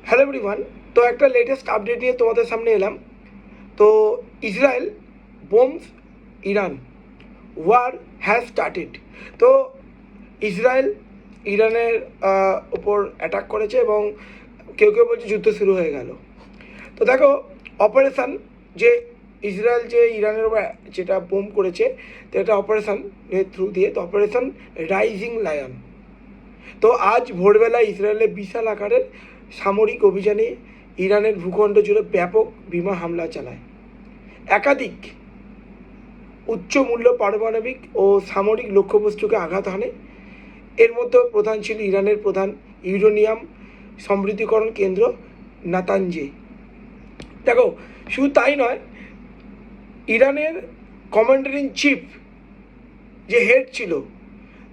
Hello everyone. তো একটা latest update নিয়ে তোমাদের সামনে এলাম। তো Israel bombs Iran, war has started. তো ইসরায়েল ইরানের ওপর অ্যাটাক করেছে এবং কেউ কেউ বলছে যুদ্ধ শুরু হয়ে গেল। তো দেখো, অপারেশান যে ইসরায়েল যে ইরানের ওপর যেটা বোম করেছে, তো এটা অপারেশানের থ্রু দিয়ে, তো অপারেশান রাইজিং লায়ন। তো আজ ভোরবেলা ইসরায়েলের বিশাল আকারের সামরিক অভিযানে ইরানের ভূখণ্ড জুড়ে ব্যাপক বিমান হামলা চালায়। একাধিক উচ্চ মূল্য পারমাণবিক ও সামরিক লক্ষ্যবস্তুকে আঘাত হানে। এর মধ্যে প্রধান ছিল ইরানের প্রধান ইউরেনিয়াম সমৃদ্ধিকরণ কেন্দ্র নাতানজে। দেখো, শুধু তাই নয়, ইরানের কমান্ডার ইন চিফ যে হেড ছিল,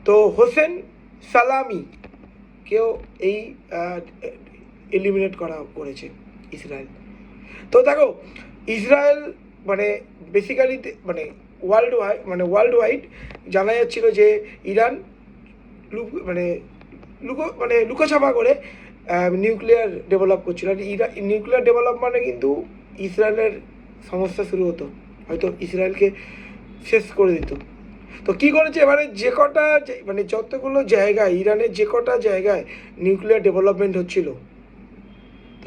তো হোসেন সালামি কেও এই এলিমিনেট করেছে ইসরায়েল। তো দেখো, ইসরায়েল মানে বেসিক্যালি ওয়ার্ল্ড ওয়াইড জানা যাচ্ছিল যে ইরান লুকোছাপা করে নিউক্লিয়ার ডেভেলপ করছিল। আর নিউক্লিয়ার ডেভেলপ মানে কিন্তু ইসরায়েলের সমস্যা শুরু হতো, হয়তো ইসরায়েলকে শেষ করে দিত। তো কী করেছে এবারে, যে কটা যতগুলো জায়গায় ইরানের যে কটা জায়গায় নিউক্লিয়ার ডেভেলপমেন্ট হচ্ছিল, তো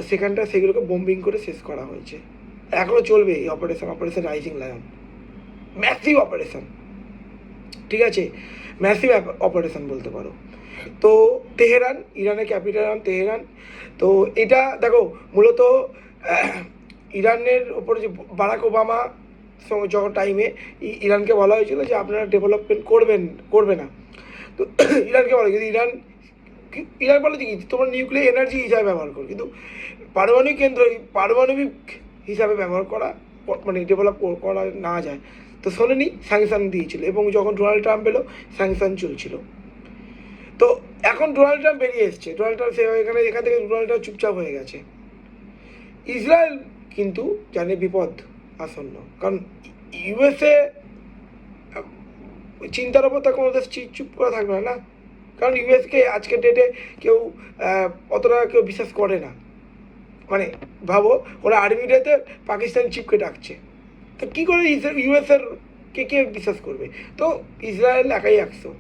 সেগুলোকে বোম্বিং করে শেষ করা হয়েছে। এখনও চলবে এই operation rising lion. Massive operation, ঠিক আছে, ম্যাসিভ অপারেশন বলতে পারো। তো তেহরান, ইরানের ক্যাপিটাল নাম তেহরান। তো এটা দেখো, মূলত ইরানের ওপরে যে বারাক ওবামা যখন টাইমে ইরানকে বলা হয়েছিল যে আপনারা ডেভেলপমেন্ট করবে না। তো ইরানকে বলা, যদি ইরান বলে যে কি তোমরা নিউক্লিয়ার এনার্জি হিসাবে ব্যবহার করো, কিন্তু পারমাণবিক হিসাবে ব্যবহার করা ডেভেলপ করা না যায়। তো শোনেনি, স্যাংশন দিয়েছিল, এবং যখন ডোনাল্ড ট্রাম্প এলো স্যাংশন চলছিল। তো এখন ডোনাল্ড ট্রাম্প বেরিয়ে এসছে, এখান থেকে ডোনাল্ড ট্রাম্প চুপচাপ হয়ে গেছে। ইসরায়েল কিন্তু জানে বিপদ আসন্ন, কারণ ইউএসএ চিন্তার ওপর তার কোনো দেশ চুপ করে থাকবে না, কারণ ইউএসকে আজকের ডেটে কেউ অতটা কেউ বিশ্বাস করে না। ভাবো, ওরা আর্মি ডেতে পাকিস্তান চিফকে ডাকছে, তো কী করে ইউএসএর কে বিশ্বাস করবে? তো ইসরায়েল একাই একশো।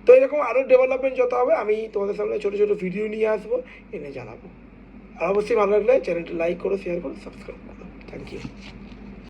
তো এরকম আরও ডেভেলপমেন্ট যত হবে আমি তোমাদের সামনে ছোটো ছোটো ভিডিও নিয়ে আসবো, এনে জানাবো। আর অবশ্যই ভালো লাগলে চ্যানেলটা লাইক করো, শেয়ার করো, সাবস্ক্রাইব করো। Thank you.